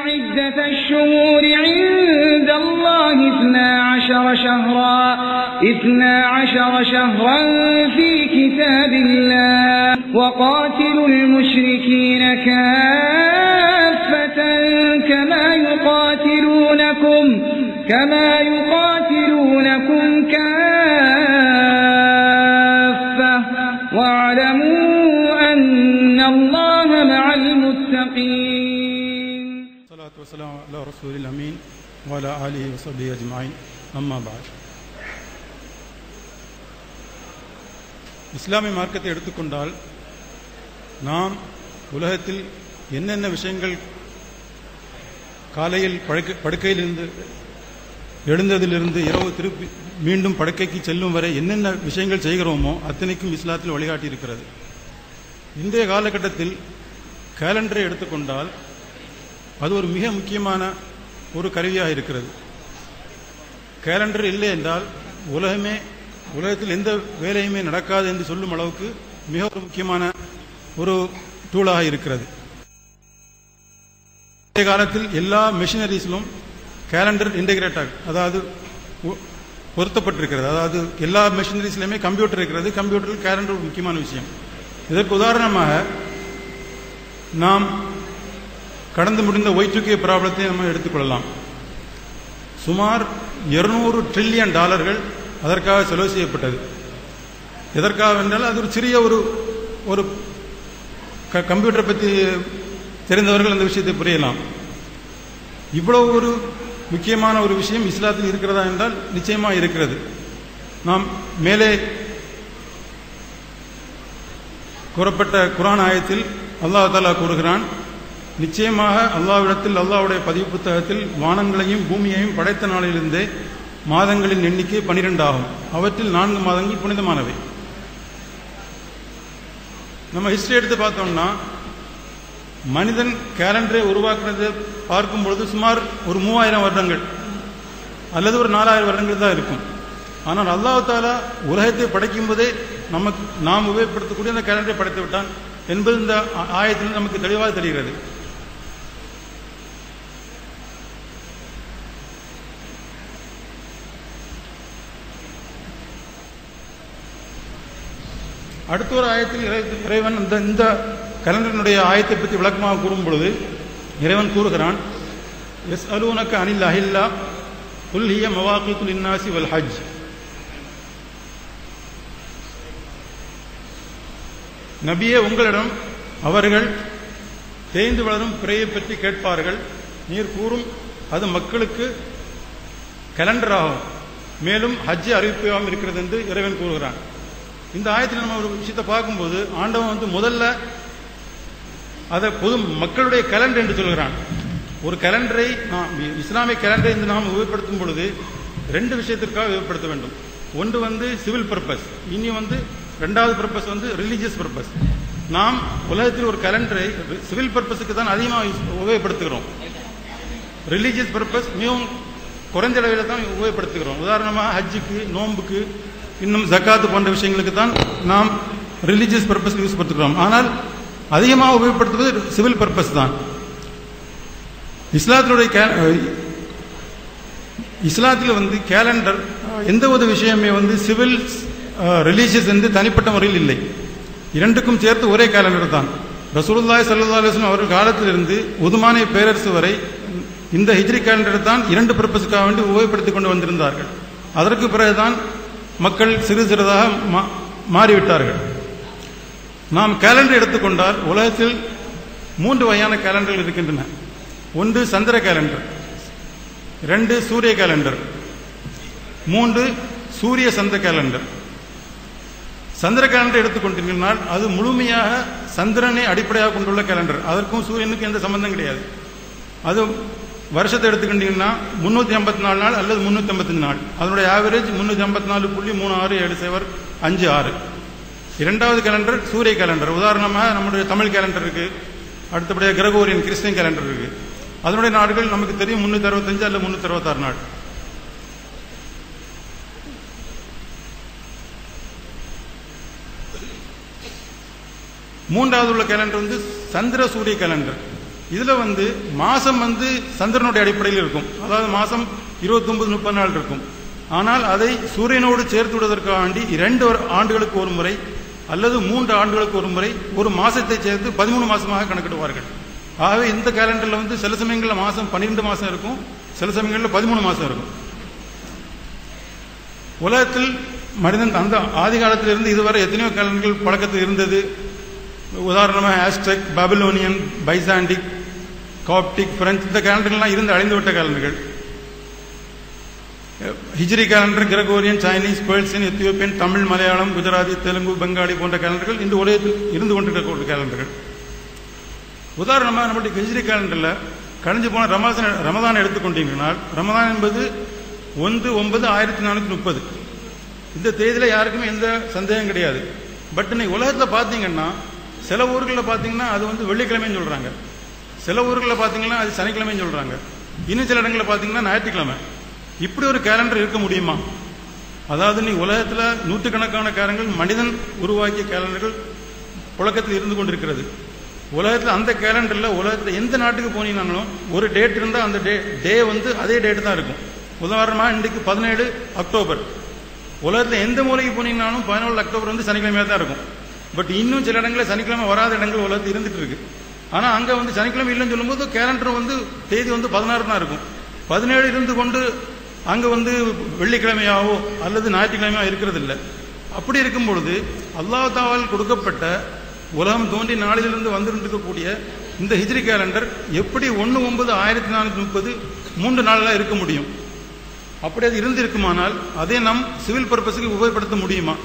عدة الشهور عند الله 12 شهرا في كتاب الله وقاتلوا المشركين كافة كما يقاتلونكم كافة واعلموا أن الله مع المتقين. الصلاة والسلام على رسول الأمين وعلى آله وصحبه أجمعين. أما بعد. இஸ்லாமிய மார்க்கத்தை எடுத்துக்கொண்டால் நாம் உலகத்தில் என்னென்ன விஷயங்கள் காலையில் படுக்கையிலிருந்து எழுந்ததிலிருந்து இரவு திருப்பி மீண்டும் படுக்கைக்கு செல்லும் வரை என்னென்ன விஷயங்கள் செய்கிறோமோ அத்தனைக்கும் இஸ்லாத்தில் வழிகாட்டி இருக்கிறது. இன்றைய காலகட்டத்தில் கேலண்டரை எடுத்துக்கொண்டால் அது ஒரு மிக முக்கியமான ஒரு கருவியாக இருக்கிறது. கேலண்டர் இல்லை என்றால் உலகத்தில் எந்த வேலையுமே நடக்காது என்று சொல்லும் அளவுக்கு மிக ஒரு முக்கியமான ஒரு டூலாக இருக்கிறது. இந்த காலத்தில் எல்லா மெஷினரிஸிலும் கேலண்டர் இன்டகிரேட் அதாவது பொருத்தப்பட்டிருக்கிறது. அதாவது எல்லா மெஷினரிஸ்லையுமே கம்ப்யூட்டர் இருக்கிறது. கம்ப்யூட்டரில் கேலண்டர் ஒரு முக்கியமான விஷயம். இதற்கு உதாரணமாக நாம் கடந்து முடிந்த Y2K ப்ராப்ளத்தை நம்ம எடுத்துக்கொள்ளலாம். சுமார் $200 ட்ரில்லியன் அதற்காக செலவு செய்யப்பட்டது. எதற்காக என்றால் அது ஒரு சிறிய ஒரு கம்ப்யூட்டரை பற்றி தெரிந்தவர்கள் அந்த விஷயத்தை புரியலாம். இவ்வளவு ஒரு முக்கியமான ஒரு விஷயம் இஸ்லாத்தில் இருக்கிறதா என்றால் நிச்சயமாக இருக்கிறது. நாம் மேலே கூறப்பட்ட குர்ஆன் ஆயத்தில் அல்லாஹ் தஆலா கூறுகிறான், நிச்சயமாக அல்லாஹ்விடத்தில் அல்லாஹ்வுடைய பதிவு புத்தகத்தில் வானங்களையும் பூமியையும் படைத்த நாளிலிருந்தே மாதங்களின் எண்ணிக்கை 12 ஆகும். அவற்றில் 4 மாதங்கள் புனிதமானவை. நம்ம ஹிஸ்டரி எடுத்து பார்த்தோம்னா மனிதன் கேலண்டரை உருவாக்குறதை பார்க்கும் பொழுது சுமார் ஒரு 3000 வருடங்கள் அல்லது ஒரு 4000 வருடங்கள் தான் இருக்கும். ஆனால் அல்லாஹ் தஆலா உலகத்தை படைக்கும் போதே நாம் உபயோகப்படுத்தக்கூடிய அந்த கேலண்டரை படைத்து விட்டான் என்பது இந்த ஆயத்தில் நமக்கு தெளிவாக தெரிகிறது. அடுத்த ஒரு ஆயத்தில் இறைவன் இந்த கலண்டரினுடைய ஆயத்தை பற்றி விளக்கமாக கூறும் பொழுது இறைவன் கூறுகிறான், யஸ்அலூனக அனில் அஹில்லா குல் ஹிய மவாகீது லின்னாஸி வல் ஹஜ். நபியே, உங்களிடம் அவர்கள் தேய்ந்து வளரும் பிறையை பற்றி கேட்பார்கள். நீர் கூறும், அது மக்களுக்கு கலண்டர் ஆகும், மேலும் ஹஜ் அறிவிப்பாகவும் இருக்கிறது என்று இறைவன் கூறுகிறான். இந்த ஆயத்தில் நம்ம ஒரு விஷயத்தை பார்க்கும்போது ஆண்டவன் முதல்ல அதை பொது மக்களுடைய கேலண்டர் என்று சொல்கிறான். ஒரு கேலண்டரை இஸ்லாமிய கேலண்டரை நாம் உபயோகப்படுத்தும் பொழுது 2 விஷயத்திற்காக உபயோகப்படுத்த வேண்டும். ஒன்று சிவில் பர்பஸ், இனி ரெண்டாவது பர்பஸ் ரிலீஜியஸ் பர்பஸ். நாம் உலகத்தில் ஒரு கேலண்டரை சிவில் பர்பஸுக்கு தான் அதிகமாக உபயோகப்படுத்துகிறோம். ரிலீஜியஸ் பர்பஸ் மிகவும் குறைந்த அளவில் தான் உபயோகப்படுத்துகிறோம். உதாரணமாக ஹஜ்ஜுக்கு, நோன்புக்கு, இன்னும் ஜக்காத்து போன்ற விஷயங்களுக்கு தான் நாம் ரிலீஜியஸ் பர்பஸ் யூஸ் படுத்துகிறோம். ஆனால் அதிகமாக உபயோகப்படுத்துவது சிவில் பர்பஸ் தான். இஸ்லாத்தில் கேலண்டர் எந்த ஒரு விஷயமே சிவில் ரிலீஜியஸ் என்று தனிப்பட்ட முறையில் இல்லை. இரண்டுக்கும் சேர்த்து ஒரே கேலண்டர் தான். ரசூலுல்லாஹி ஸல்லல்லாஹு அலைஹி வஸல்லம் அவர்கள் காலத்திலிருந்து உதுமானிய பேரரசு வரை இந்த ஹிஜ்ரி கேலண்டர் தான் 2 பர்பஸுக்காக வேண்டி உபயோகப்படுத்திக் கொண்டு வந்திருந்தார்கள். அதற்கு பிறகுதான் மக்கள் சிறு சிறிதாக மாறிவிட்டார்கள். நாம் கேலண்டர் எடுத்துக்கொண்டால் உலகத்தில் 3 வகையான கேலண்டர்கள் இருக்கின்றன. 1 சந்திர கேலண்டர், 2 சூரிய கேலண்டர், 3 சூரிய சந்திர கேலண்டர். சந்திர கேலண்டர் எடுத்துக்கொண்டிருந்தால் அது முழுமையாக சந்திரனை அடிப்படையாக கொண்டுள்ள கேலண்டர். அதற்கும் சூரியனுக்கும் எந்த சம்பந்தம் கிடையாது. அது வருஷத்தை எடுத்துக்கிட்டீங்கன்னா 354 நாள் அல்லது 355 நாள். அதனுடைய ஆவரேஜ் 354.367756. இரண்டாவது கேலண்டர் சூரிய கேலண்டர். உதாரணமாக நம்முடைய தமிழ் கேலண்டர் இருக்கு, அடுத்தபடியாக கிரகோரியன் கிறிஸ்டியன் கேலண்டர் இருக்கு. அதனுடைய நாடுகள் நமக்கு தெரியும் 365 அல்லது 366 நாள். மூன்றாவது உள்ள கேலண்டர் சந்திர சூரிய கேலண்டர். இதில் வந்து மாதம் வந்து சந்திரனுடைய அடிப்படையில் இருக்கும். அதாவது மாதம் 29-30 நாள் இருக்கும். ஆனால் அதை சூரியனோடு சேர்த்து விடுவதற்காண்டி 2 ஆண்டுகளுக்கு ஒரு முறை அல்லது 3 ஆண்டுகளுக்கு ஒரு முறை ஒரு மாதத்தை சேர்த்து 13 மாதமாக கணக்கிடுவார்கள். ஆகவே இந்த கேலண்டரில் வந்து சில சமயங்களில் மாதம் 12 மாதம் இருக்கும், சில சமயங்களில் 13 மாதம் இருக்கும். உலகத்தில் மனிதன் அந்த ஆதி காலத்திலிருந்து இதுவரை எத்தனையோ கேலண்டர்கள் பழக்கத்தில் இருந்தது. உதாரணமாக Aztec, Babylonian, Byzantine, Coptic, French, இந்த கேலண்டர்கள்லாம் இருந்து அழிந்துவிட்ட கேலண்டர்கள். Hijri calendar, Gregorian, Chinese, Persian, Ethiopian, Tamil, Malayalam, Gujarati, Telugu, Bengali போன்ற கேலண்டர்கள் இந்த உலகத்தில் இருந்து கொண்டிருக்கக்கூடிய கேலண்டர்கள். உதாரணமாக நம்முடைய ஹிஜ்ரி கேலண்டரில் கழிஞ்சு போன ரமதான் எடுத்துக்கொண்டீங்கன்னா, ரமதான் என்பது 1/9/1430. இந்த தேதியில் யாருக்குமே எந்த சந்தேகம் கிடையாது. பட் இன்னைக்கு உலகத்தில் பார்த்தீங்கன்னா சில ஊர்களில் பார்த்தீங்கன்னா அது வந்து வெள்ளிக்கிழமைன்னு சொல்கிறாங்க, சில ஊர்களில் பார்த்தீங்கன்னா அது சனிக்கிழமைன்னு சொல்கிறாங்க, இன்னும் சில இடங்களில் பார்த்தீங்கன்னா ஞாயிற்றுக்கிழமை. இப்படி ஒரு கேலண்டர் இருக்க முடியுமா? அதாவது நீ உலகத்தில் நூற்றுக்கணக்கான கேலண்டர்கள் மனிதன் உருவாக்கிய கேலண்டர்கள் புழக்கத்தில் இருந்து கொண்டிருக்கிறது. உலகத்தில் அந்த கேலண்டரில் உலகத்தில் எந்த நாட்டுக்கு போனீங்கன்னாலும் ஒரு டேட் இருந்தால் அந்த டே வந்து அதே டேட்டு தான் இருக்கும். உதாரணமாக இன்றைக்கு 17 அக்டோபர். உலகத்தில் எந்த மூலைக்கு போனீங்கன்னாலும் 17 அக்டோபர் வந்து சனிக்கிழமையாக தான் இருக்கும். பட் இன்னும் சில இடங்களில் சனிக்கிழமை வராத இடங்கள் உலகத்தில் இருந்துட்டு இருக்கு. ஆனால் அங்கே வந்து சனிக்கிழமை இல்லைன்னு சொல்லும்போது கேலண்டர் வந்து தேதி வந்து 16 தான் இருக்கும். 17 இருந்து கொண்டு அங்கே வந்து வெள்ளிக்கிழமையாவோ அல்லது ஞாயிற்றுக்கிழமையாவோ இருக்கிறது இல்லை. அப்படி இருக்கும் பொழுது அல்லாஹ் தஆலாவால் கொடுக்கப்பட்ட உலகம் தோன்றி நாளிலிருந்து வந்துருக்கக்கூடிய இந்த ஹிஜ்ரி கேலண்டர் எப்படி 1/9/1430 3 நாளில் இருக்க முடியும்? அப்படி அது இருந்திருக்குமானால் அதை நம் சிவில் பர்பஸுக்கு உபயோகப்படுத்த முடியுமா?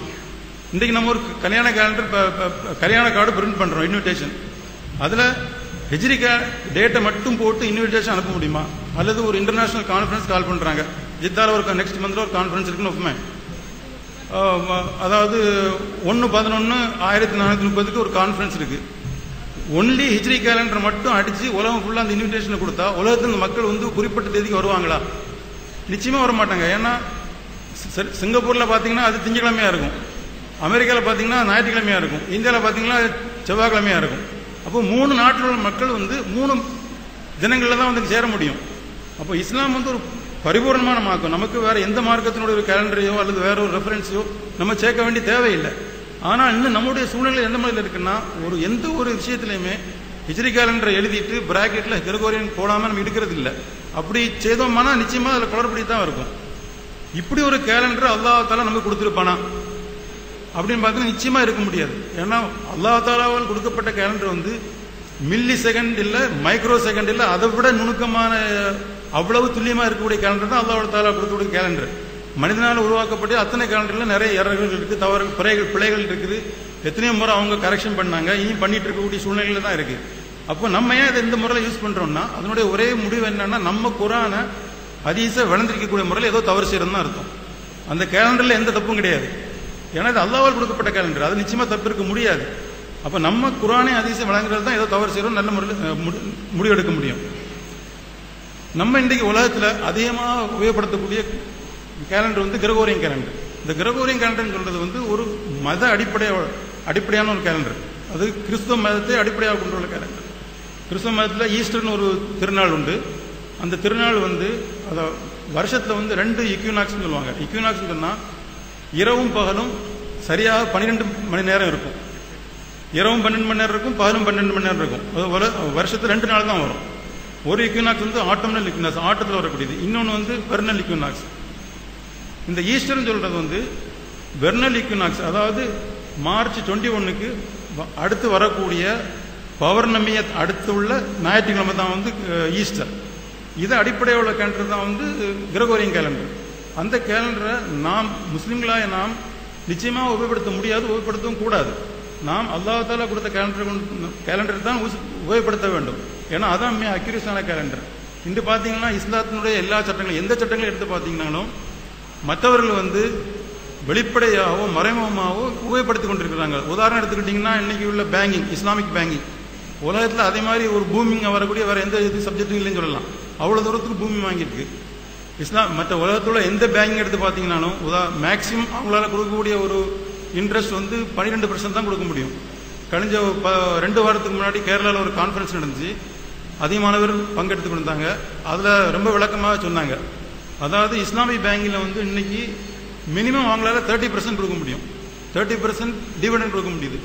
இன்றைக்கு நம்ம ஒரு கல்யாண கேலண்டர், கல்யாண கார்டு பிரிண்ட் பண்ணுறோம், இன்விடேஷன். அதில் ஹிஜ்ரி டேட்டை மட்டும் போட்டு இன்விடேஷன் அனுப்ப முடியுமா? அல்லது ஒரு இன்டர்நேஷனல் கான்ஃபரன்ஸ் கால் பண்ணுறாங்க, ஜித்தாவில் ஒரு நெக்ஸ்ட் மந்தில் ஒரு கான்ஃபரன்ஸ் இருக்குன்னு ஒப்புமே, அதாவது 1/11/1430 ஒரு கான்ஃபரன்ஸ் இருக்குது. ஒன்லி ஹிஜ்ரி கேலண்டர் மட்டும் அடித்து உலகம் ஃபுல்லாக அந்த இன்விடேஷனை கொடுத்தா உலகத்தில் மக்கள் வந்து குறிப்பிட்ட தேதிக்கு வருவாங்களா? நிச்சயமாக வர மாட்டாங்க. ஏன்னா சிங்கப்பூரில் பார்த்தீங்கன்னா அது திங்கக்கிழமையாக இருக்கும், அமெரிக்காவில் பார்த்தீங்கன்னா ஞாயிற்றுக்கிழமையாக இருக்கும், இந்தியாவில் பார்த்தீங்கன்னா செவ்வாய்க்கிழமையாக இருக்கும். அப்போ 3 நாட்டில் உள்ள மக்கள் வந்து 3 தினங்களில் தான் வந்து சேர முடியும். அப்போ இஸ்லாம் வந்து ஒரு பரிபூர்ணமான மார்க்கம். நமக்கு வேற எந்த மார்க்கத்தினுடைய ஒரு கேலண்டரையோ அல்லது வேற ஒரு ரெஃபரன்ஸையோ நம்ம சேர்க்க வேண்டிய தேவையில்லை. ஆனால் இன்னும் நம்முடைய சூழ்நிலை எந்த மாதிரி இருக்குன்னா, எந்த ஒரு விஷயத்திலையுமே ஹிஜ்ரி கேலண்டரை எழுதிட்டு பிராக்கெட்டில் கிரகோரியன் போடாமல் நம்ம எடுக்கிறது இல்லை. அப்படி செய்தோம்னா நிச்சயமாக அதில் குளறுபடி தான் இருக்கும். இப்படி ஒரு கேலண்டர் அல்லாஹ் தஆலா நமக்கு கொடுத்துருப்பானா அப்படின்னு பார்த்தீங்கன்னா நிச்சயமாக இருக்க முடியாது. ஏன்னா அல்லாஹ் தஆலாவால் கொடுக்கப்பட்ட கேலண்டர் வந்து மில்லி செகண்ட் இல்லை, மைக்ரோ செகண்ட் இல்லை, அதை விட நுணுக்கமான அவ்வளவு துல்லியமாக இருக்கக்கூடிய கேலண்டர் தான் அல்லாஹ் தஆலா கொடுக்கக்கூடிய கேலண்டர். மனிதனால் உருவாக்கப்பட்டு அத்தனை கேலண்டரில் நிறைய எரர்கள் இருக்குது, தவறுகள், பிழைகள் இருக்குது. எத்தனையோ முறை அவங்க கரெக்ஷன் பண்ணாங்க, இனி பண்ணிட்டு இருக்கக்கூடிய சூழ்நிலையில் தான் இருக்குது. அப்போ நம்ம ஏன் இதை இந்த முறையில் யூஸ் பண்ணுறோம்னா அதனுடைய ஒரே முடிவு என்னன்னா, நம்ம குர்ஆனை ஹதீஸை விளந்திருக்கக்கூடிய முறையில் ஏதோ தவறு செய்யறதுன்னு தான் அர்த்தம். அந்த கேலண்டரில் எந்த தப்பும் கிடையாது. ஏன்னா இது அல்லாஹ்வால் கொடுக்கப்பட்ட கேலண்டர், அது நிச்சயமாக தப்பு இருக்க முடியாது. அப்போ நம்ம குர்ஆனை ஹதீஸை வழங்குறது தான் ஏதோ தவறு செய்கிறோம் நல்ல முறையில் முடிவெடுக்க முடியும். நம்ம இன்றைக்கு உலகத்தில் அதிகமாக உபயோகப்படுத்தக்கூடிய கேலண்டர் வந்து கிரகோரியன் கேலண்டர். இந்த கிரகோரியன் கேலண்டர்னு சொல்றது வந்து ஒரு மத அடிப்படையான ஒரு கேலண்டர். அது கிறிஸ்துவ மதத்தை அடிப்படையாக கொண்டுள்ள கேலண்டர். கிறிஸ்துவ மதத்தில் ஈஸ்டர்னு ஒரு திருநாள் உண்டு. அந்த திருநாள் வந்து வருஷத்தில் வந்து 2 இக்யூனாக்ஸ்ன்னு சொல்லுவாங்க. இக்யூனாக்ஸ்ன்னு சொன்னால் இரவும் பகலும் சரியாக 12 மணி நேரம் இருக்கும். இரவும் 12 மணி நேரம் இருக்கும், பகலும் 12 மணி நேரம் இருக்கும். வருஷத்தில் 2 நாள் தான் வரும். ஒரு இக்யூனாக்ஸ் வந்து ஆட்டம்னல் இக்யூனாக்ஸ், ஆட்டத்தில் வரக்கூடியது. இன்னொன்று வந்து வெர்னல் இக்யூனாக்ஸ். இந்த ஈஸ்டர்னு சொல்றது வந்து வெர்னல் இக்யூனாக்ஸ், அதாவது மார்ச் 21க்கு அடுத்து வரக்கூடிய பௌர்ணமியை அடுத்து உள்ள ஞாயிற்றுக்கிழமை தான் வந்து ஈஸ்டர். இது அடிப்படையில் உள்ள கேலண்டர் தான் வந்து கிரகோரியன் கேலண்டர். அந்த கேலண்டரை நாம் முஸ்லீம்களாக நாம் நிச்சயமாக உபயோகப்படுத்த முடியாது, உபயோகப்படுத்தவும் கூடாது. நாம் அல்லாஹ் தஆலா கொடுத்த கேலண்டர் தான் உபயோகப்படுத்த வேண்டும். ஏன்னா அதான் மிக அக்யூரேட்டான கேலண்டர். இன்று பார்த்தீங்கன்னா இஸ்லாத்தினுடைய எல்லா சட்டங்களும் எந்த சட்டங்களும் எடுத்து பார்த்தீங்கன்னாலும் மற்றவர்கள் வந்து வெளிப்படையாகவோ மறைமுகமாகவோ உபயோகப்படுத்தி கொண்டிருக்கிறாங்க. உதாரணம் எடுத்துக்கிட்டிங்கன்னா இன்னைக்கு உள்ள பேங்கிங், இஸ்லாமிக் பேங்கிங் உலகத்தில் அதே மாதிரி ஒரு பூமிங்க வரக்கூடிய வேறு எந்த சப்ஜெக்டும் இல்லைன்னு சொல்லலாம். அவ்வளோ தூரத்துக்கு பூமி வாங்கியிருக்கு இஸ்லாம். மற்ற உலகத்தில் எந்த பேங்கிங் எடுத்து பார்த்தீங்கன்னாலும் மேக்சிமம் அவங்களால கொடுக்கக்கூடிய ஒரு இன்ட்ரெஸ்ட் வந்து 12% தான் கொடுக்க முடியும். கழிஞ்ச 2 வாரத்துக்கு முன்னாடி கேரளாவில் ஒரு கான்ஃபரன்ஸ் நடந்துச்சு. அதிகமானவர் பங்கெடுத்து கொண்டாங்க. அதில் ரொம்ப விளக்கமாக சொன்னாங்க. அதாவது இஸ்லாமிக் பேங்கில் வந்து இன்னைக்கு மினிமம் அவங்களால 30% கொடுக்க முடியும், 30% டிவிடெண்ட் கொடுக்க முடியுது.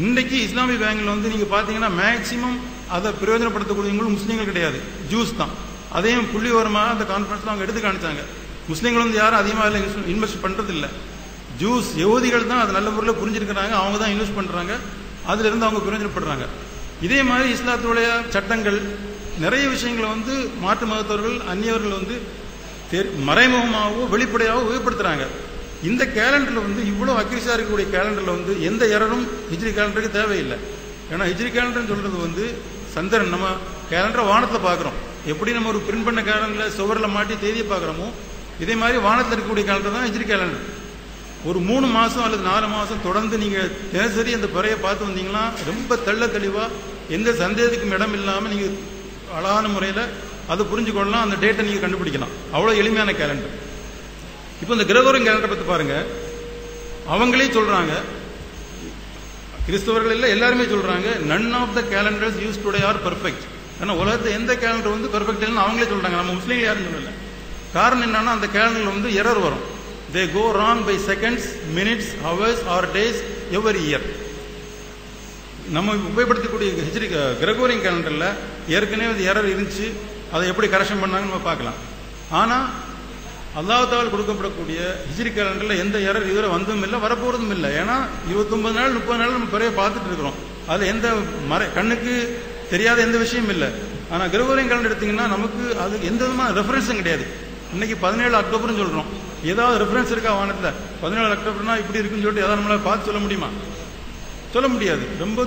இன்னைக்கு இஸ்லாமிக் பேங்கில் வந்து நீங்கள் பார்த்தீங்கன்னா மேக்சிமம் அதை பிரயோஜனப்படுத்தக்கூடியவங்களும் முஸ்லீம்கள் கிடையாது, ஜூஸ் தான். அதையும் புள்ளி ஓரமாக அந்த கான்ஃபரன்ஸில் அவங்க எடுத்து காணிச்சாங்க. முஸ்லீம்கள் வந்து யாரும் அதிகமாக இல்லை இன்வெஸ்ட் பண்ணுறது இல்லை, ஜூஸ் யகூதிகள் தான் அது நல்ல முறையில் புரிஞ்சிருக்கிறாங்க, அவங்க தான் இன்வெஸ்ட் பண்ணுறாங்க, அதிலிருந்து அவங்க பிரயோஜனப்படுறாங்க. இதே மாதிரி இஸ்லாத்துடைய சட்டங்கள் நிறைய விஷயங்களை வந்து மாற்று மதத்தவர்கள் அந்நியவர்கள் வந்து மறைமுகமாகவோ வெளிப்படையாகவோ உபயோகப்படுத்துறாங்க. இந்த கேலண்டரில் வந்து இவ்வளோ அக்யூரஸாக இருக்கக்கூடிய கேலண்டரில் வந்து எந்த எரரும் ஹிஜ்ரி கேலண்டருக்கு தேவையில்லை. ஏன்னா ஹிஜ்ரி கேலண்டர்னு சொல்றது வந்து சந்திரன், நம்ம கேலண்டரை வானத்தில் பார்க்குறோம், எப்படி நம்ம ஒரு பிரிண்ட் பண்ண கேலண்டரில் சுவரில் மாட்டி தேதியை பார்க்குறோமோ இதே மாதிரி வானத்தில் இருக்கக்கூடிய கேலண்டர் தான் ஹிஜ்ரி கேலண்டர். ஒரு 3 மாதம் அல்லது 4 மாதம் தொடர்ந்து நீங்கள் தினசரி அந்த பிறையை பார்த்து வந்தீங்கன்னா ரொம்ப தெள்ள தெளிவாக எந்த சந்தேகத்துக்கும் இடம் இல்லாமல் நீங்கள் அழகான முறையில் அதை புரிஞ்சுக்கொள்ளலாம், அந்த டேட்டை நீங்கள் கண்டுபிடிக்கலாம். அவ்வளோ எளிமையான கேலண்டர். இப்போ இந்த கிரகோரியன் கேலண்டரை பற்றி பாருங்க, அவங்களே சொல்றாங்க, கிறிஸ்தவர்கள் இல்லை எல்லாருமே சொல்றாங்க, none of the calendars use today are perfect. ஏன்னா உலகத்தை எந்த கேலண்டர் வந்து பெர்ஃபெக்ட் இல்லைன்னு அவங்களே சொல்றாங்க, நம்ம முஸ்லீம்கள் யாரும் சொல்லல. காரணம் என்னன்னா அந்த கேலண்டர்ல வந்து எரர் வரும். They go wrong by seconds, minutes, hours or days every year. நம்ம உபயோகப்படுத்தக்கூடிய ஹிஜ்ரி கிரகோரியன் கேலண்டர்ல ஏற்கனவே அது எரர் இருந்துச்சு, அதை எப்படி கரெக்ஷன் பண்ணாங்கன்னு நம்ம பார்க்கலாம். ஆனால் அல்லாஹ்வுத்தால் கொடுக்கப்படக்கூடிய ஹிஜ்ரி கேலண்டரில் எந்த எரர் இதுவரை வந்ததும் இல்லை, வரப்போறதும் இல்லை. ஏன்னா 29 நாள் 30 நாள் நம்ம பிறைய பார்த்துட்டு இருக்கிறோம், அதில் எந்த கண்ணுக்கு தெரியாத எந்த விஷயமும் இல்லை. ஆனால் கிரகோரியன் கேலண்டர் எடுத்தீங்கன்னா நமக்கு அது எந்த விதமான ரெஃபரன்ஸும் கிடையாது. இன்னைக்கு 17 அக்டோபர்னு சொல்கிறோம், ஏதாவது ரெஃபரன்ஸ் இருக்கா வானத்தில்? 17 அக்டோபர்னா இப்படி இருக்குன்னு சொல்லிட்டு ஏதாவது நம்மளால் பார்த்து சொல்ல முடியுமா? சொல்ல முடியாது. ரொம்ப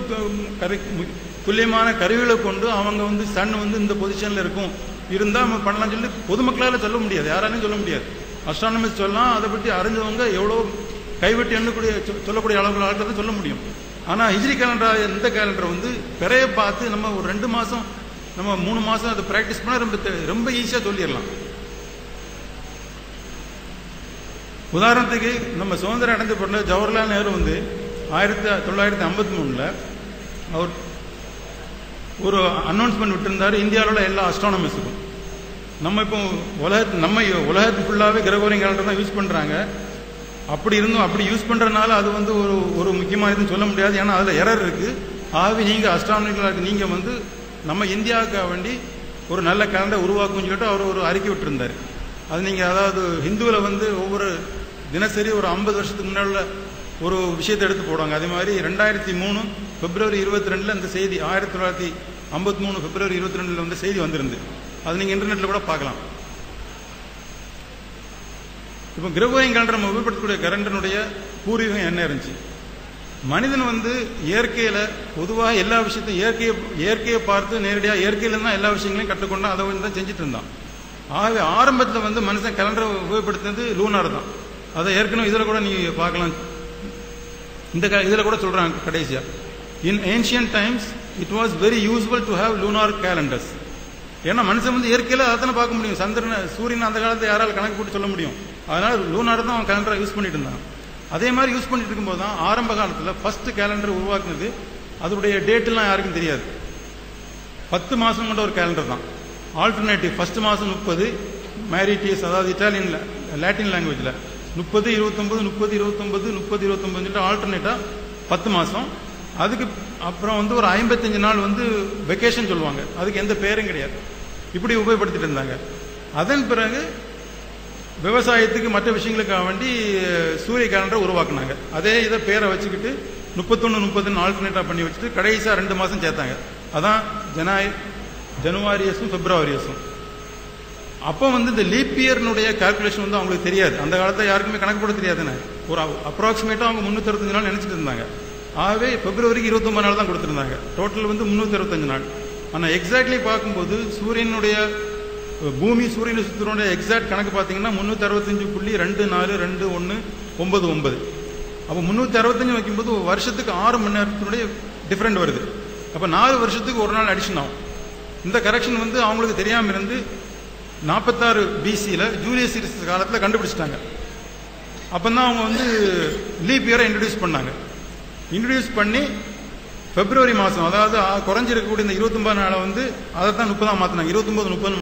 துல்லியமான கருவிகளை கொண்டு அவங்க வந்து சன் வந்து இந்த பொசிஷனில் இருக்கும் இருந்தால் நம்ம பண்ணலாம் சொல்லி பொதுமக்களால் சொல்ல முடியாது, யாராலையும் சொல்ல முடியாது. அஸ்ட்ரானமிஸ்ட் சொல்லலாம், அதை பற்றி அறிஞ்சவங்க எவ்வளோ கைவிட்டு எண்ணக்கூடிய சொல்லக்கூடிய அளவுகள் ஆட்களை சொல்ல முடியும். ஆனால் ஹிஜ்ரி கேலண்டர் இந்த கேலண்டர் வந்து பிறையை பார்த்து நம்ம ஒரு 2 மாதம் நம்ம 3 மாதம் அதை ப்ராக்டிஸ் பண்ணால் ரொம்ப ஈஸியாக சொல்லிடலாம். உதாரணத்துக்கு நம்ம சுதந்திரம் அடைந்த பிறகு ஜவஹர்லால் நேரு வந்து 1953 அவர் ஒரு அனௌன்ஸ்மெண்ட் விட்டுருந்தார் இந்தியாவில் உள்ள எல்லா அஸ்ட்ரானமிஸ்டுக்கும். நம்ம இப்போ உலகத்து ஃபுல்லாகவே கிரகோரியன் கேலண்டர் தான் யூஸ் பண்ணுறாங்க. அப்படி இருந்தும் அப்படி யூஸ் பண்ணுறதுனால அது வந்து ஒரு முக்கியமான இதுன்னு சொல்ல முடியாது, ஏன்னா அதில் எரர் இருக்குது. ஆகவே நீங்கள் அஸ்ட்ரானமிக்கலாக நீங்கள் வந்து நம்ம இந்தியாவுக்காக வேண்டி ஒரு நல்ல கேலண்டர் உருவாக்கும்னு சொல்லிட்டு அவர் ஒரு அறிக்கை விட்டுருந்தார். அது நீங்கள் அதாவது ஹிந்துவில் வந்து ஒவ்வொரு தினசரி ஒரு 50 வருஷத்துக்கு முன்னால் ஒரு விஷயத்தை எடுத்து போடுவாங்க. அதே மாதிரி 2003 பிப்ரவரி 22 அந்த செய்தி 1953 பிப்ரவரி 22 வந்து செய்தி வந்திருந்து, அது நீங்கள் இன்டர்நெட்டில் கூட பார்க்கலாம். இப்போ கிரகோரியன் கேலண்டர் நம்ம உபயோகப்படுத்தக்கூடிய கேலண்டருடைய பூர்வீகம் என்ன இருந்துச்சு? மனிதன் வந்து இயற்கையில் பொதுவாக எல்லா விஷயத்தையும் இயற்கையை பார்த்து நேரடியாக இயற்கையில தான் எல்லா விஷயங்களையும் கற்றுக்கொண்டா அதை வந்து தான் செஞ்சுட்டு இருந்தான். ஆகவே ஆரம்பத்தில் வந்து மனுஷன் கேலண்டரை உபயோகப்படுத்தினது லூனார் தான். அதை ஏற்கனவே இதில் கூட நீங்கள் பார்க்கலாம், இந்த இதில் கூட சொல்கிறாங்க கடைசியாக, இன் ancient times it was very useful to have lunar calendars. ஏன்னா மனுஷன் வந்து இயற்கையில் அதை பார்க்க முடியும், சந்திரனை சூரியன் அந்த காலத்தை யாரால் கணக்கு போட்டு சொல்ல முடியும், அதனால லூனார் தான் அவன் கேலண்டரை யூஸ் பண்ணிட்டு இருந்தான். அதே மாதிரி யூஸ் பண்ணிட்டு இருக்கும்போது தான் ஆரம்ப காலத்தில் ஃபர்ஸ்ட் கேலண்டர் உருவாக்குனது. அதோடைய டேட்டெல்லாம் யாருக்கும் தெரியாது, 10 மாதம் கொண்ட ஒரு கேலண்டர் தான். ஆல்டர்னேட்டிவ் ஃபர்ஸ்ட் மாதம் 30 மேரிட்டியஸ், அதாவது இட்டாலியன் லாட்டின் லாங்குவேஜில் 30 29 30 29 30 29 சொல்லிட்டு ஆல்டர்னேட்டாக 10 மாதம். அதுக்கு அப்புறம் வந்து ஒரு 55 நாள் வந்து வெக்கேஷன் சொல்லுவாங்க, அதுக்கு எந்த பேரும் கிடையாது. இப்படி உபயோகப்படுத்திட்டு இருந்தாங்க. அதன் பிறகு விவசாயத்துக்கு மற்ற விஷயங்களுக்காக வேண்டி சூரிய கேலண்டரை உருவாக்குனாங்க. அதே இதை பேரை வச்சுக்கிட்டு 31 30 ஆல்டர்னேட்டாக பண்ணி வச்சுட்டு கடைசியாக 2 மாதம் சேர்த்தாங்க. அதான் ஜனவரியஸும் பிப்ரவரியஸும். அப்போ வந்து இந்த லீப் இயர்னுடைய கால்குலேஷன் வந்து அவங்களுக்கு தெரியாது, அந்த காலத்தில் யாருக்குமே கணக்கு போட தெரியாதுன்னு. ஒரு அப்ராக்சிமேட்டாக அவங்க 365 நாள் நினைச்சிட்டு இருந்தாங்க. ஆகவே பிப்ரவரிக்கு 29 நாள் தான் கொடுத்துருந்தாங்க, டோட்டல் வந்து 365 நாள். ஆனால் எக்ஸாக்ட்லி பார்க்கும்போது சூரியனுடைய பூமி சூரியனை சுற்றுடைய எக்ஸாக்ட் கணக்கு பார்த்தீங்கன்னா 365.242199. அப்போ 365 வைக்கும்போது வருஷத்துக்கு 6 மணி நேரத்தினுடைய டிஃப்ரெண்ட் வருது. அப்போ 4 வருஷத்துக்கு ஒரு நாள் அடிஷன் ஆகும். இந்த கரெக்ஷன் வந்து அவங்களுக்கு தெரியாமல் இருந்து 46 BCயில் ஜூலியஸ் சீசர் காலத்தில் கண்டுபிடிச்சிட்டாங்க. அப்போ தான் அவங்க வந்து லீப் இயரை இன்ட்ரடியூஸ் பண்ணாங்க. இன்ட்ரடியூஸ் பண்ணி பிப்ரவரி மாதம், அதாவது குறைஞ்சிருக்கக்கூடிய இந்த 29 நாளை வந்து அதை தான் 30 மாற்றினாங்க. 29, 30